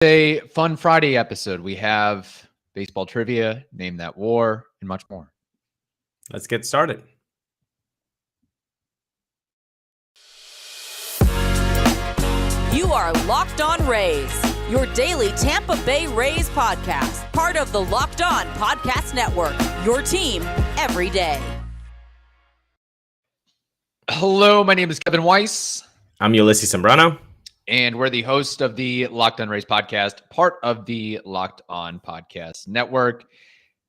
A fun Friday episode. We have baseball trivia, name that war, and much more. Let's get started. You are Locked On Rays, your daily Tampa Bay Rays podcast, part of the Locked On Podcast Network, your team every day. Hello, my name is Kevin Weiss. I'm Ulises Sambrano. And we're the host of the Locked On Rays podcast, part of the Locked On Podcast Network.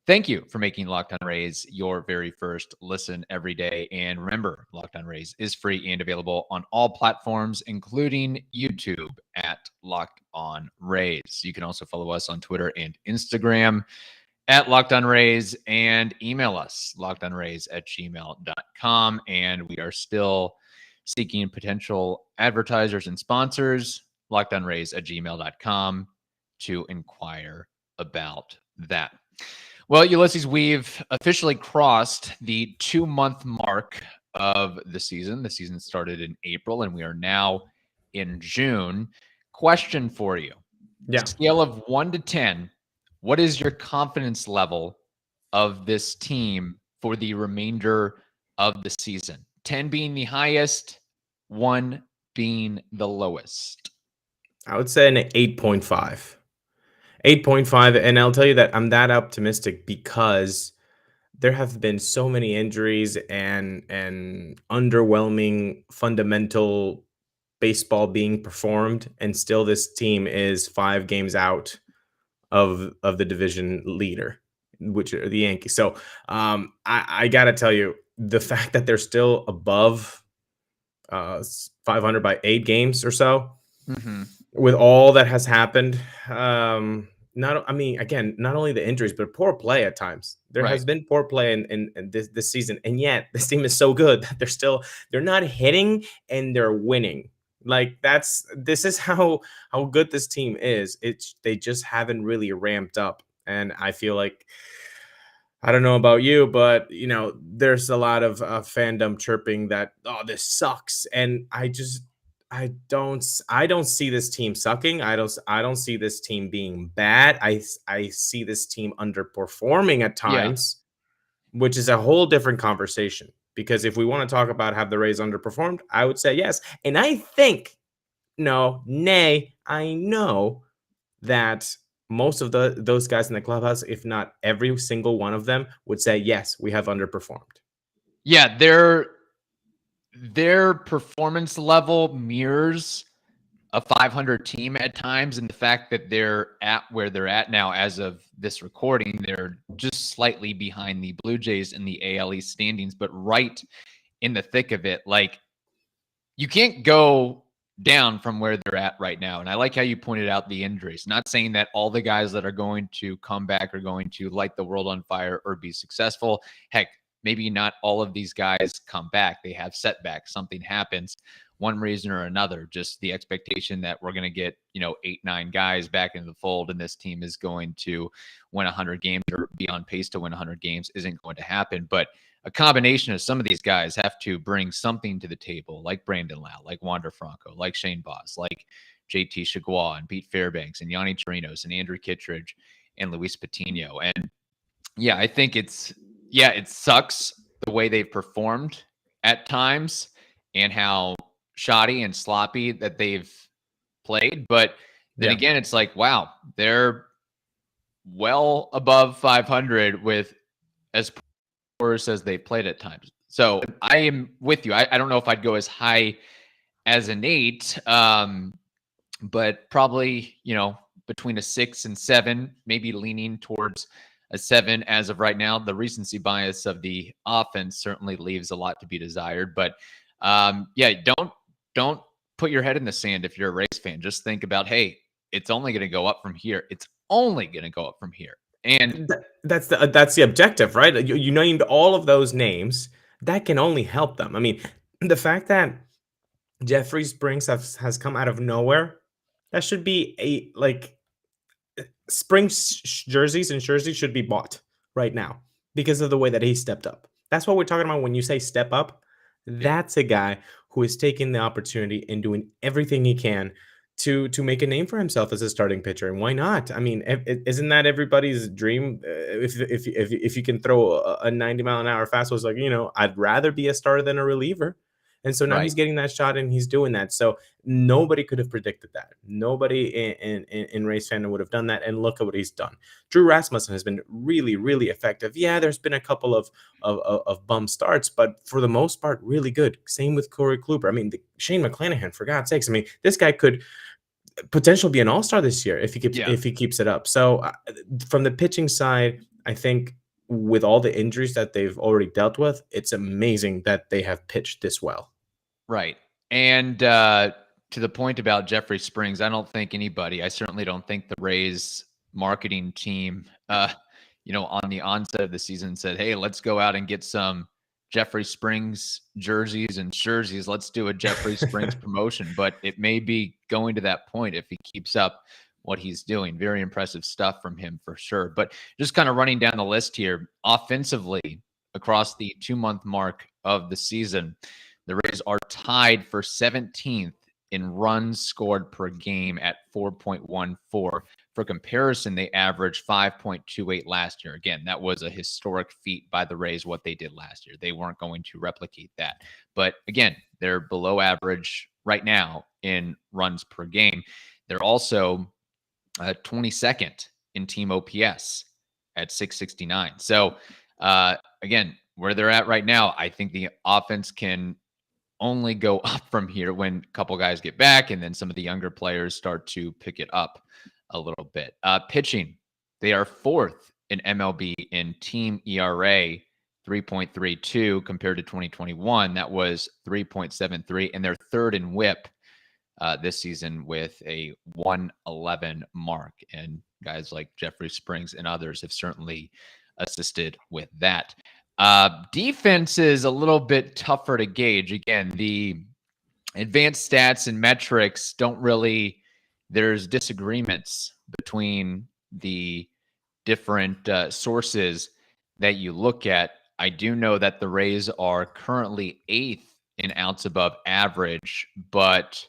Thank you for making Locked On Rays your very first listen every day. And remember, Locked On Rays is free and available on all platforms, including YouTube at Locked On Rays. You can also follow us on Twitter and Instagram at Locked On Rays and email us, lockedonrays@gmail.com. And we are still seeking potential advertisers and sponsors, lockedonrays@gmail.com to inquire about that. Well, Ulises, we've officially crossed the 2-month mark of the season. The season started in April, and we are now in June. Question for you. Yeah. Scale of 1 to 10, what is your confidence level of this team for the remainder of the season? 10 being the highest, 1 being the lowest. I would say an 8.5. 8.5, and I'll tell you that I'm that optimistic because there have been so many injuries and underwhelming fundamental baseball being performed, and still this team is 5 games out of the division leader, which are the Yankees. So I gotta tell you, the fact that they're still above 500 by 8 games or so, with all that has happened, not only the injuries, but poor play at times. There has been poor play in this season, and yet this team is so good that they're not hitting and they're winning. Like this is how good this team is. They just haven't really ramped up, and I feel like, I don't know about you, but there's a lot of fandom chirping that, oh, this sucks, and I don't see this team sucking. I don't see this team being bad. I see this team underperforming at times, which is a whole different conversation. Because if we want to talk about have the Rays underperformed, I would say yes. And I know that most of those guys in the clubhouse, if not every single one of them, would say, yes, we have underperformed. Yeah, their performance level mirrors a 500 team at times, and the fact that they're at where they're at now as of this recording, they're just slightly behind the Blue Jays in the AL East standings, but right in the thick of it. Like, you can't go down from where they're at right now. And I like how you pointed out the injuries. Not saying that all the guys that are going to come back are going to light the world on fire or be successful. Heck, maybe not all of these guys come back. They have setbacks. Something happens, one reason or another. Just the expectation that we're going to get, 8, 9 guys back into the fold and this team is going to win 100 games or be on pace to win 100 games isn't going to happen. But a combination of some of these guys have to bring something to the table, like Brandon Lau, like Wander Franco, like Shane Baz, like JT Chagua and Pete Fairbanks and Yanni Chirinos and Andrew Kittredge and Luis Patino. And yeah, I think it sucks the way they've performed at times and how shoddy and sloppy that they've played. But then again, it's like, wow, they're well above 500 with as worse as they played at times. So I am with you. I don't know if I'd go as high as an 8, but probably, between a 6 and 7, maybe leaning towards a 7 as of right now. The recency bias of the offense certainly leaves a lot to be desired. But don't put your head in the sand if you're a Rays fan. Just think about, hey, it's only going to go up from here. It's only going to go up from here. And that's the objective, right? You named all of those names. That can only help them. I mean, the fact that Jeffrey Springs has come out of nowhere, that should be Springs jerseys and jerseys should be bought right now because of the way that he stepped up. That's what we're talking about when you say step up. That's a guy who is taking the opportunity and doing everything he can to make a name for himself as a starting pitcher, and why not? I mean, isn't that everybody's dream? If you can throw a 90-mile-an-hour fastball, it's like, I'd rather be a starter than a reliever. And so now Right. he's getting that shot and he's doing that. So nobody could have predicted that. Nobody in Rays fandom would have done that. And look at what he's done. Drew Rasmussen has been really, really effective. Yeah, there's been a couple of bum starts, but for the most part, really good. Same with Corey Kluber. I mean, Shane McClanahan, for God's sakes. I mean, this guy could potentially be an all-star this year if he keeps it up. So from the pitching side, I think with all the injuries that they've already dealt with, it's amazing that they have pitched this well. Right. And to the point about Jeffrey Springs, I certainly don't think the Rays marketing team, on the onset of the season said, hey, let's go out and get some Jeffrey Springs jerseys and jerseys. Let's do a Jeffrey Springs promotion. But it may be going to that point if he keeps up what he's doing. Very impressive stuff from him for sure. But just kind of running down the list here, offensively across the 2-month mark of the season, the Rays are tied for 17th in runs scored per game at 4.14. For comparison, they averaged 5.28 last year. Again, that was a historic feat by the Rays, what they did last year. They weren't going to replicate that. But again, they're below average right now in runs per game. They're also 22nd in team OPS at 669. So again, where they're at right now, I think the offense can only go up from here when a couple guys get back and then some of the younger players start to pick it up a little bit. Pitching, they are 4th in MLB in team ERA, 3.32 compared to 2021. That was 3.73, and they're 3rd in WHIP this season with a 111 mark. And guys like Jeffrey Springs and others have certainly assisted with that. Defense is a little bit tougher to gauge. Again, the advanced stats and metrics there's disagreements between the different sources that you look at. I do know that the Rays are currently 8th in outs above average, but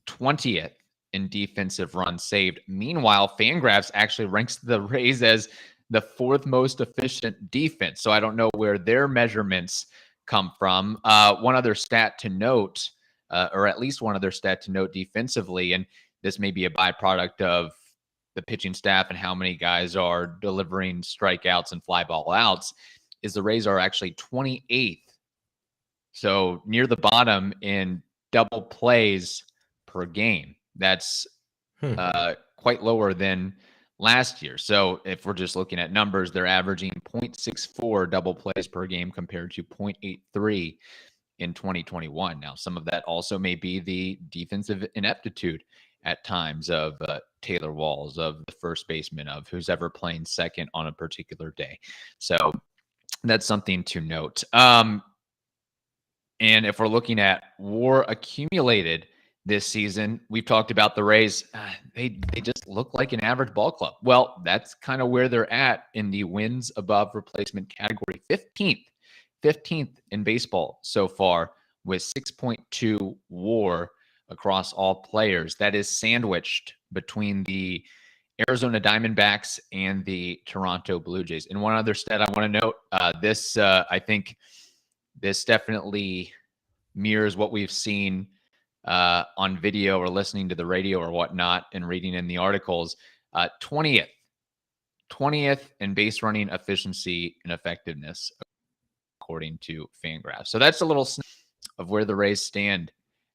20th in defensive runs saved. Meanwhile, Fangraphs actually ranks the Rays as the 4th most efficient defense. So I don't know where their measurements come from. One other stat to note, or at least one other stat to note defensively, and this may be a byproduct of the pitching staff and how many guys are delivering strikeouts and fly ball outs, is the Rays are actually 28th. So near the bottom in double plays per game. That's quite lower than last year. So if we're just looking at numbers, they're averaging 0.64 double plays per game compared to 0.83 in 2021. Now, some of that also may be the defensive ineptitude at times of Taylor Walls, of the first baseman, of who's ever playing second on a particular day. So that's something to note. And if we're looking at WAR accumulated this season, we've talked about the Rays. They just look like an average ball club. Well, that's kind of where they're at in the wins above replacement category. 15th in baseball so far with 6.2 WAR across all players. That is sandwiched between the Arizona Diamondbacks and the Toronto Blue Jays. And one other stat I want to note, I think this definitely mirrors what we've seen on video or listening to the radio or whatnot and reading in the articles. 20th in base running efficiency and effectiveness, according to Fangraphs. So that's a little snap of where the Rays stand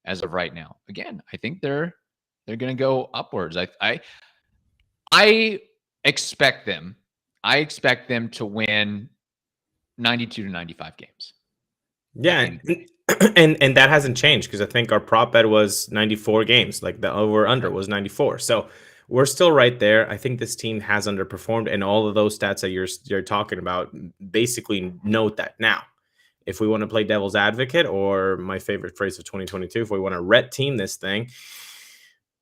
as of right now. Again, I think they're going to go upwards. I expect them. I expect them to win 92 to 95 games. Yeah, and that hasn't changed because I think our prop bet was 94 games. Like the over under was 94. So we're still right there. I think this team has underperformed, and all of those stats that you're talking about basically note that. Now, if we want to play devil's advocate, or my favorite phrase of 2022, if we want to red team this thing,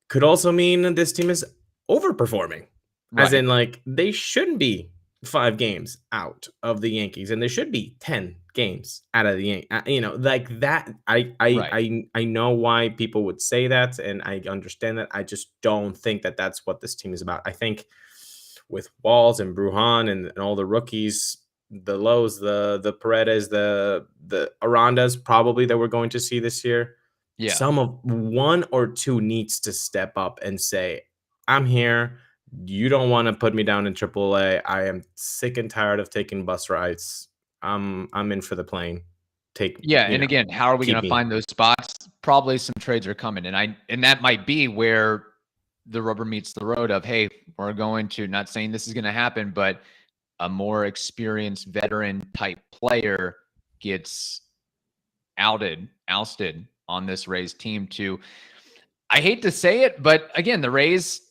could also mean this team is overperforming. Right. As in, like, they shouldn't be 5 games out of the Yankees, and they should be 10 games out of the like that. I know why people would say that, and I understand that. I just don't think that that's what this team is about. I think with Walls and Bruhan and all the rookies, the Lows, the Paredes, the Arandas probably that we're going to see this year. Yeah. Some of one or two needs to step up and say, I'm here. You don't want to put me down in AAA. I am sick and tired of taking bus rides. I'm in for the plane. And again, how are we going to find those spots? Probably some trades are coming, and that might be where the rubber meets the road of, hey, we're going to, not saying this is going to happen, but a more experienced veteran type player gets ousted on this Rays team to, I hate to say it, but again, the Rays,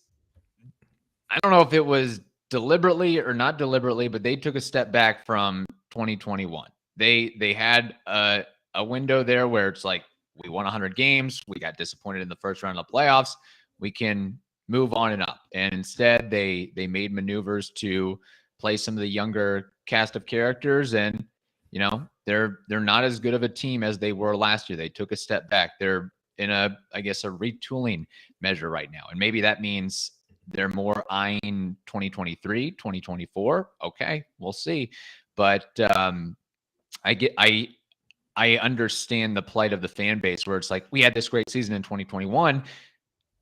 I don't know if it was deliberately or not deliberately, but they took a step back from 2021. They had a window there where it's like, we won 100 games. We got disappointed in the first round of the playoffs. We can move on and up. And instead, they made maneuvers to play some of the younger cast of characters. And, they're not as good of a team as they were last year. They took a step back. They're in a retooling measure right now. And maybe that means they're more eyeing 2023, 2024. Okay, we'll see. But I understand the plight of the fan base where it's like, we had this great season in 2021.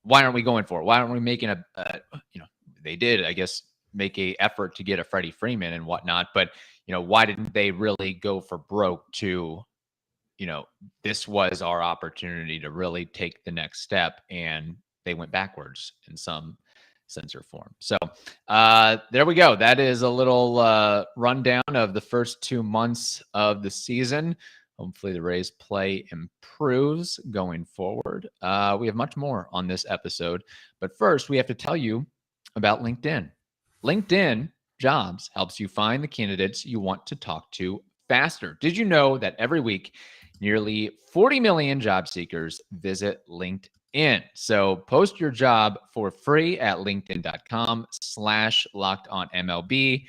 Why aren't we going for it? Why aren't we making they did, I guess, make a effort to get a Freddie Freeman and whatnot. But, why didn't they really go for broke to, this was our opportunity to really take the next step, and they went backwards in some sense or form. So there we go. That is a little rundown of the first 2 months of the season. Hopefully the Rays play improves going forward. We have much more on this episode, but first we have to tell you about LinkedIn. LinkedIn Jobs helps you find the candidates you want to talk to faster. Did you know that every week, nearly 40 million job seekers visit LinkedIn? So post your job for free at linkedin.com/lockedonmlb.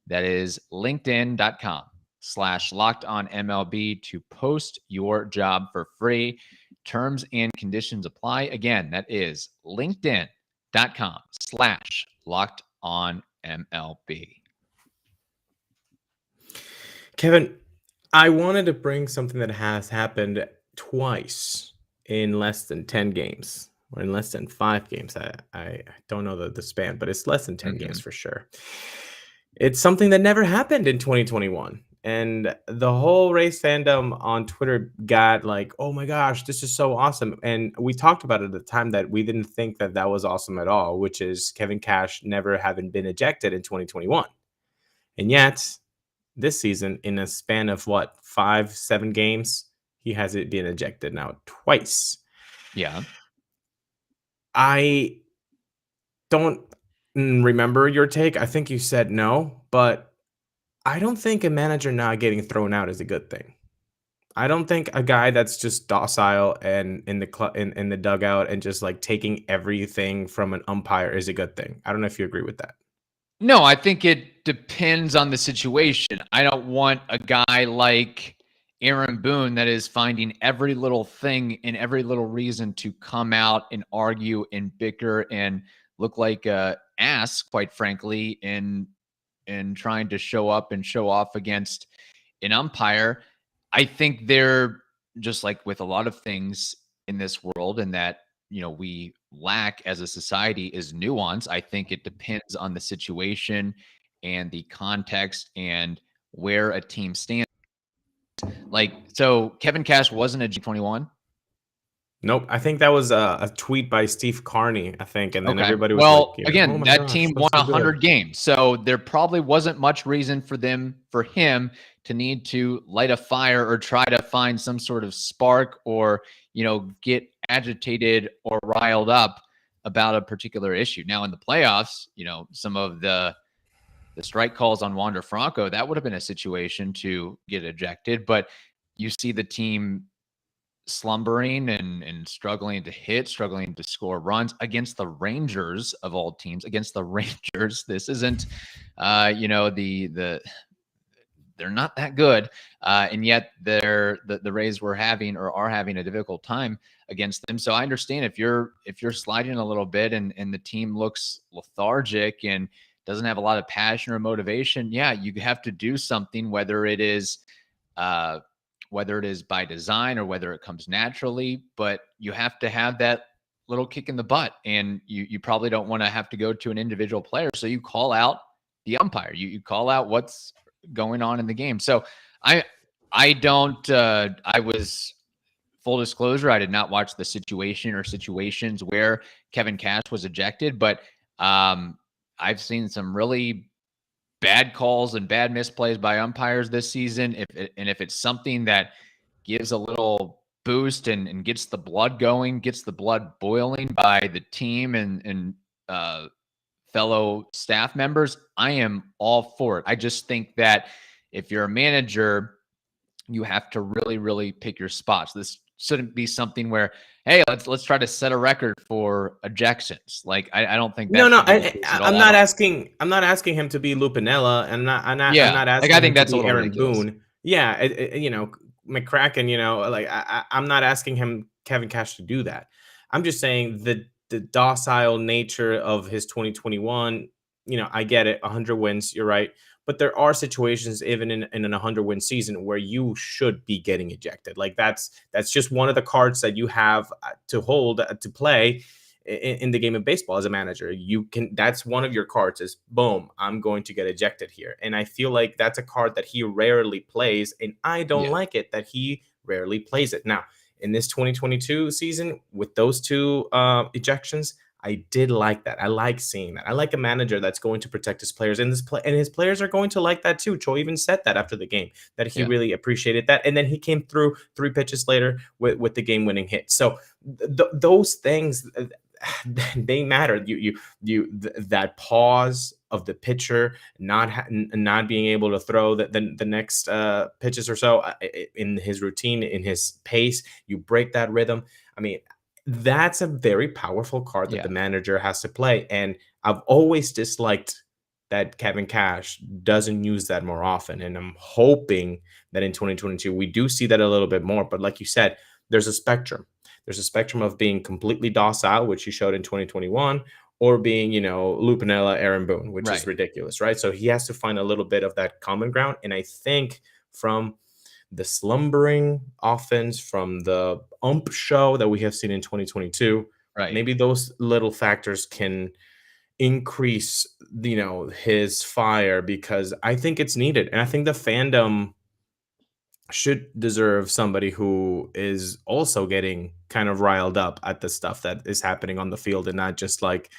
That is linkedin.com/lockedonmlb to post your job for free. Terms and conditions apply. Again, that is linkedin.com/lockedonmlb. Kevin, I wanted to bring something that has happened twice in less than 10 games, or in less than 5 games. I don't know the span, but it's less than 10 games for sure. It's something that never happened in 2021. And the whole Rays fandom on Twitter got like, oh my gosh, this is so awesome. And we talked about it at the time that we didn't think that that was awesome at all, which is Kevin Cash never having been ejected in 2021. And yet, this season, in a span of 5-7 games, he has been ejected now twice. Yeah. I don't remember your take. I think you said no, but I don't think a manager not getting thrown out is a good thing. I don't think a guy that's just docile and in the dugout and just like taking everything from an umpire is a good thing. I don't know if you agree with that. No, I think it depends on the situation. I don't want a guy like Aaron Boone that is finding every little thing and every little reason to come out and argue and bicker and look like a ass, quite frankly, in trying to show up and show off against an umpire. I think they're just like with a lot of things in this world, and that, we lack as a society is nuance. I think it depends on the situation and the context and where a team stands. Like, so Kevin Cash wasn't a G21. Nope. I think that was a tweet by Steve Carney, I think. And then everybody was like, again, oh my that gosh, team won 100 games. So there probably wasn't much reason for him to need to light a fire or try to find some sort of spark or, get agitated or riled up about a particular issue. Now in the playoffs, some of the strike calls on Wander Franco, that would have been a situation to get ejected. But you see the team slumbering and struggling to hit, struggling to score runs against the Rangers of all teams. Against the Rangers, this isn't, the they're not that good. And yet the Rays were having or are having a difficult time against them. So I understand if you're sliding a little bit and the team looks lethargic and doesn't have a lot of passion or motivation, yeah, you have to do something, whether it is by design or whether it comes naturally, but you have to have that little kick in the butt, and you probably don't want to have to go to an individual player. So you call out the umpire, you call out what's going on in the game. So I don't, I was, full disclosure, I did not watch the situation or situations where Kevin Cash was ejected, but I've seen some really bad calls and bad misplays by umpires this season. If it's something that gives a little boost and gets the blood going, gets the blood boiling by the team and fellow staff members, I am all for it. I just think that if you're a manager, you have to really, really pick your spots. This shouldn't be something where, hey, let's try to set a record for ejections. Like I don't think that No, no, should be the case at all. I'm not asking. I'm not asking him to be Lupinella. I'm Yeah, not like I asking him think to that's a be little Aaron ridiculous. Boone. Yeah, McCracken. Like I'm not asking him Kevin Cash to do that. I'm just saying the docile nature of his 2021. I get it. 100 wins. You're right. But there are situations, even in an 100-win season, where you should be getting ejected. Like that's just one of the cards that you have to hold to play in the game of baseball as a manager. That's one of your cards is boom, I'm going to get ejected here. And I feel like that's a card that he rarely plays. And I don't like it that he rarely plays it. Now, in this 2022 season, with those two ejections, I did like that. I like seeing that. I like a manager that's going to protect his players, and his players are going to like that too. Choi even said that after the game, that he really appreciated that. And then he came through 3 pitches later with the game-winning hit. So those things, they matter. That pause of the pitcher not being able to throw the next pitches or so in his routine, in his pace, you break that rhythm. I mean, that's a very powerful card that the manager has to play. And I've always disliked that Kevin Cash doesn't use that more often. And I'm hoping that in 2022, we do see that a little bit more. But like you said, there's a spectrum. There's a spectrum of being completely docile, which he showed in 2021, or being, Lupinella, Aaron Boone, which is ridiculous, right? So he has to find a little bit of that common ground. And I think from the slumbering offense, from the ump show that we have seen in 2022, maybe those little factors can increase, his fire, because I think it's needed. And I think the fandom should deserve somebody who is also getting kind of riled up at the stuff that is happening on the field, and not just like,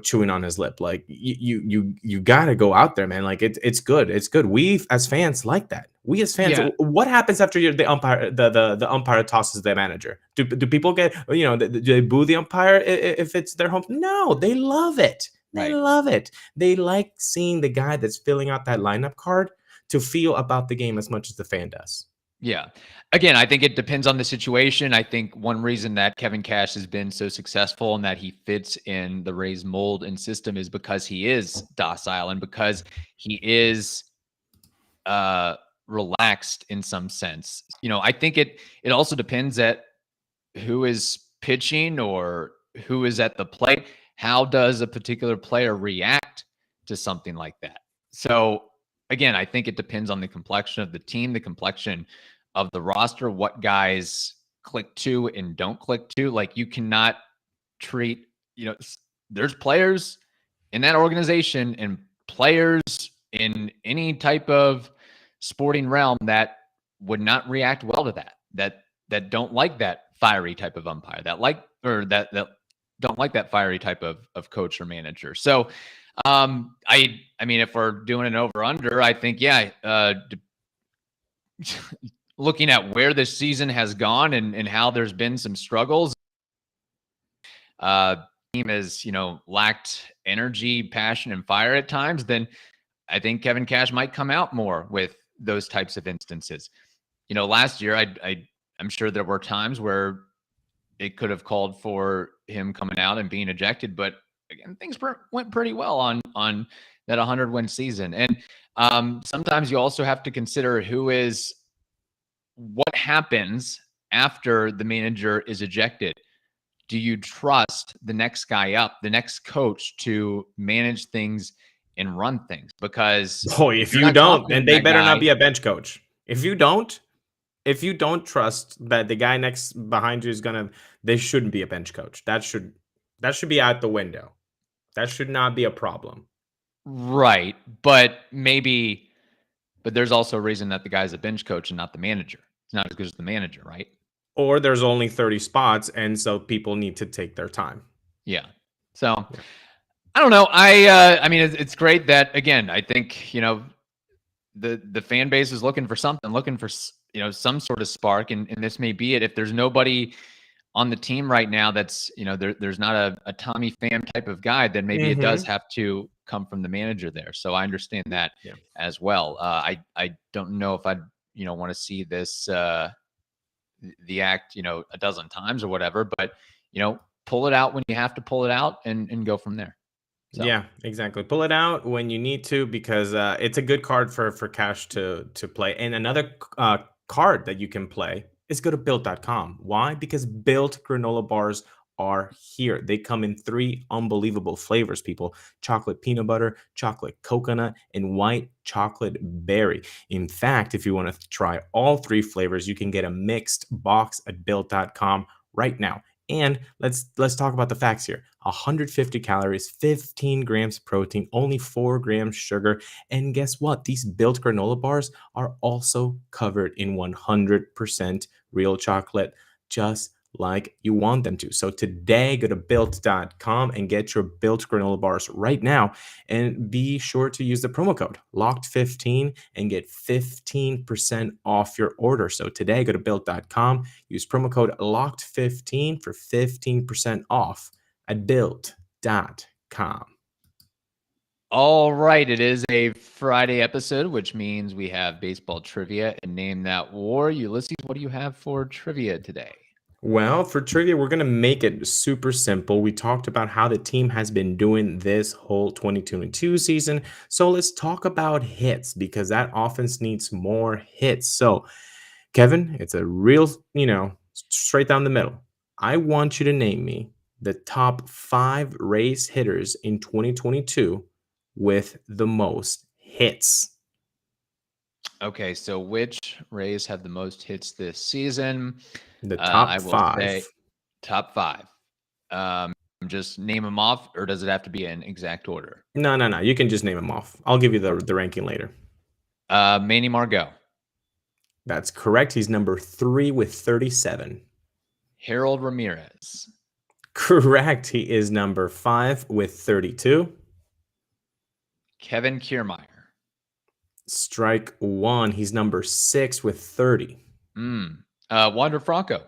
chewing on his lip. Like you gotta go out there, man. Like it's good. It's good. We as fans like that. We as fans, what happens after the umpire, the umpire tosses the manager? Do people get, do they boo the umpire if it's their home? No, they love it. They love it. They like seeing the guy that's filling out that lineup card to feel about the game as much as the fan does. Yeah. Again, I think it depends on the situation. I think one reason that Kevin Cash has been so successful and that he fits in the Rays mold and system is because he is docile and because he is relaxed in some sense. I think it also depends at who is pitching or who is at the plate. How does a particular player react to something like that? So again, I think it depends on the complexion of the team, the complexion of the roster, what guys click to and don't click to. Like you cannot treat, there's players in that organization and players in any type of sporting realm that would not react well to that don't like that fiery type of umpire, that don't like that fiery type of coach or manager. So I mean, if we're doing an over under, I think, looking at where this season has gone and how there's been some struggles, team has, lacked energy, passion, and fire at times, then I think Kevin Cash might come out more with those types of instances. Last year, I'm sure there were times where it could have called for him coming out and being ejected, but again, things went pretty well on that 100-win season. And sometimes you also have to consider what happens after the manager is ejected. Do you trust the next guy up, the next coach, to manage things and run things? Because Boy, if you're you not don't, confident then in they that better not guy. be a bench coach. If you don't trust that the guy next behind you is gonna, they shouldn't be a bench coach. That should be out the window. That should not be a problem. Right. But there's also a reason that the guy's a bench coach and not the manager. It's not as good as the manager, right? Or there's only 30 spots, and so people need to take their time. Yeah. So Yeah. I don't know. I mean, it's great that, again, I think, the fan base is looking for something, looking for, some sort of spark. And this may be it. If there's nobody on the team right now that's, there's not a Tommy Pham type of guy, then maybe it does have to come from the manager there. So I understand that as well. I don't know if I'd, want to see this, the act, a dozen times or whatever, but, pull it out when you have to pull it out and go from there. So. Yeah, exactly. Pull it out when you need to, because it's a good card for cash to play. And another card that you can play is go to built.com. Why? Because Built granola bars are here. They come in 3 unbelievable flavors, people: chocolate peanut butter, chocolate coconut, and white chocolate berry. In fact, if you want to try all 3 flavors, you can get a mixed box at built.com right now. And let's talk about the facts here. 150 calories, 15 grams protein, only 4 grams sugar. And guess what? These Built granola bars are also covered in 100% real chocolate, just like you want them to. So today, go to built.com and get your Built granola bars right now. And be sure to use the promo code LOCKED15 and get 15% off your order. So today, go to built.com, use promo code LOCKED15 for 15% off at built.com. All right. It is a Friday episode, which means we have baseball trivia and Name That War. Ulises, what do you have for trivia today? Well, for trivia, we're going to make it super simple. We talked about how the team has been doing this whole 2022 season. So let's talk about hits, because that offense needs more hits. So, Kevin, it's a real, straight down the middle. I want you to name me the top 5 Rays hitters in 2022 with the most hits. Okay, so which Rays have the most hits this season? The top I will 5. say top 5. Just name them off, or does it have to be in exact order? No. You can just name them off. I'll give you the ranking later. Manny Margot. That's correct. He's number 3 with 37. Harold Ramirez. Correct. He is number 5 with 32. Kevin Kiermaier. Strike 1. He's number 6 with 30. Wander Franco.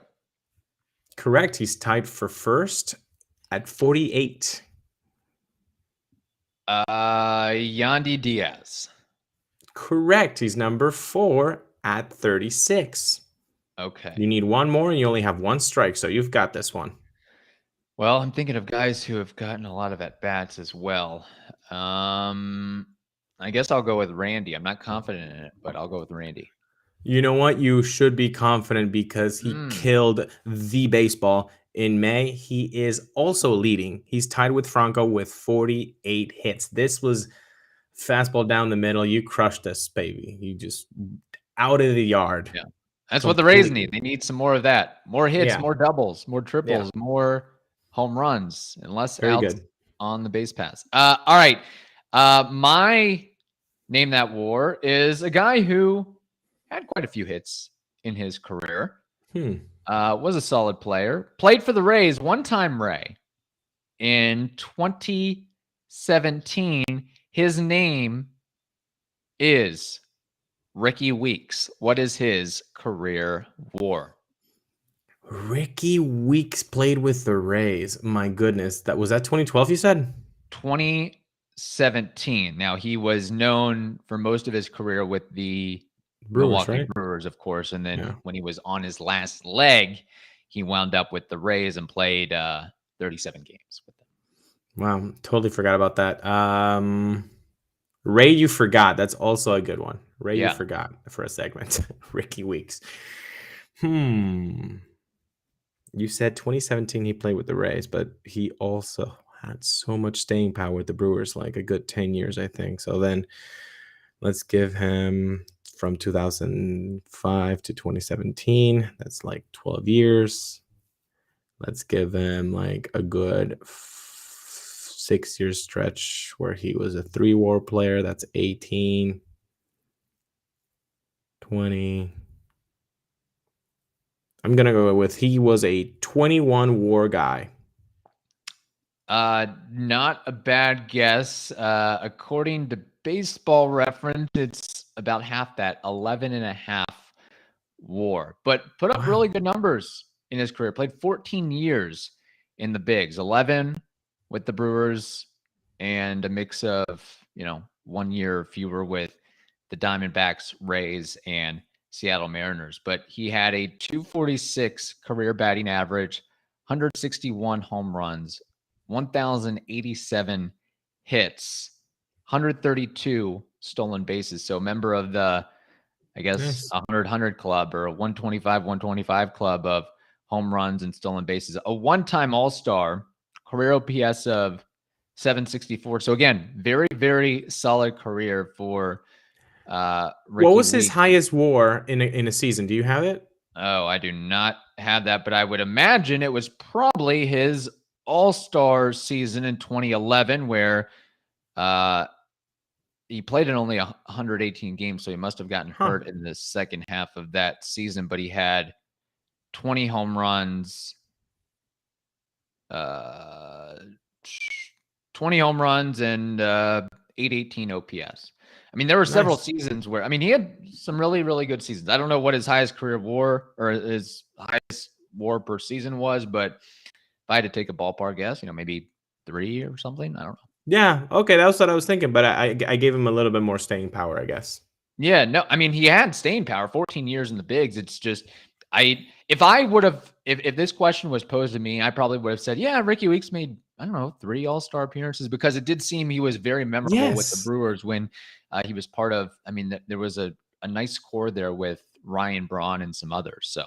Correct. He's tied for first at 48. Yandy Diaz. Correct. He's number 4 at 36. Okay. You need one more, and you only have 1 strike, so you've got this one. Well, I'm thinking of guys who have gotten a lot of at-bats as well. I guess I'll go with Randy. I'm not confident in it, but I'll go with Randy. You know what? You should be confident, because he killed the baseball in May. He is also leading. He's tied with Franco with 48 hits. This was fastball down the middle. You crushed this, baby. You just out of the yard. Yeah. That's what the Rays need. They need some more of that. More hits, more doubles, more triples, more home runs, and less outs on the base pass. All right. My Name That War is a guy who had quite a few hits in his career. Was a solid player. Played for the Rays, one-time Ray. In 2017, his name is Ricky Weeks. What is his career WAR? Ricky Weeks played with the Rays. My goodness. Was that 2012 you said? 2017. Now, he was known for most of his career with the Milwaukee Brewers, of course. And then when he was on his last leg, he wound up with the Rays and played 37 games with them. Wow, totally forgot about that. Ray, you forgot. That's also a good one. Ray, you Yeah. forgot for a segment. Ricky Weeks. You said 2017 he played with the Rays, but he also had so much staying power with the Brewers, like a good 10 years, I think. So then let's give him from 2005 to 2017. That's like 12 years. Let's give him like a good 6-year stretch where he was a 3-WAR player. That's 18, 20. I'm going to go with he was a 21 WAR guy. Not a bad guess. According to Baseball Reference, it's about half that, 11 and a half WAR, but put up really good numbers in his career. Played 14 years in the bigs, 11 with the Brewers, and a mix of 1 year fewer with the Diamondbacks, Rays, and Seattle Mariners. But he had a 246 career batting average, 161 home runs, 1,087 hits, 132 stolen bases. So a member of the, I guess, Nice. 100 club or a 125 club of home runs and stolen bases. A one-time All-Star, career OPS of 764. So again, very, very solid career for Ricky What was his Weeks. highest WAR in a season? Do you have it? Oh, I do not have that, but I would imagine it was probably his All-Star season in 2011 where he played in only 118 games, so he must have gotten hurt in the second half of that season, but he had 20 home runs, 20 home runs and 818 OPS. I mean, there were several seasons where, I mean, he had some really, really good seasons. I don't know what his highest career WAR or his highest WAR per season was, but if I had to take a ballpark guess, maybe 3 or something. I don't know. Yeah. Okay. That was what I was thinking, but I gave him a little bit more staying power, I guess. Yeah. No, I mean, he had staying power, 14 years in the bigs. It's just, if this question was posed to me, I probably would have said, yeah, Ricky Weeks made, I don't know, 3 All-Star appearances, because it did seem he was very memorable with the Brewers when he was part of, I mean, there was a nice core there with Ryan Braun and some others. So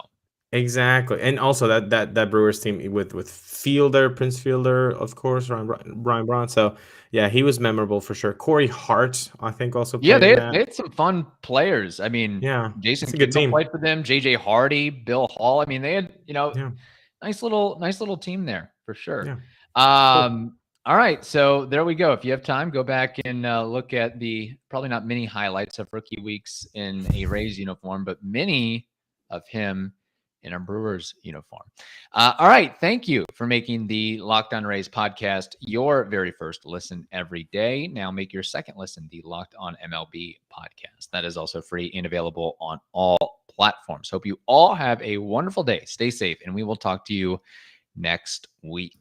exactly, and also that Brewers team with Fielder, Prince Fielder, of course, Brian Braun. So yeah, he was memorable for sure. Corey Hart, I think, also played in that. they had some fun players. I mean, Yeah, Jason it's a good Kipnis team. played for them, JJ Hardy, Bill Hall. I mean, they had, nice little team there for sure. Yeah. Cool. All right, so there we go. If you have time, go back and look at the probably not many highlights of Rookie Weeks in a Rays uniform, but many of him in a Brewers uniform. All right, thank you for making the Locked On Rays podcast your very first listen every day. Now make your second listen the Locked On MLB podcast. That is also free and available on all platforms. Hope you all have a wonderful day. Stay safe, and we will talk to you next week.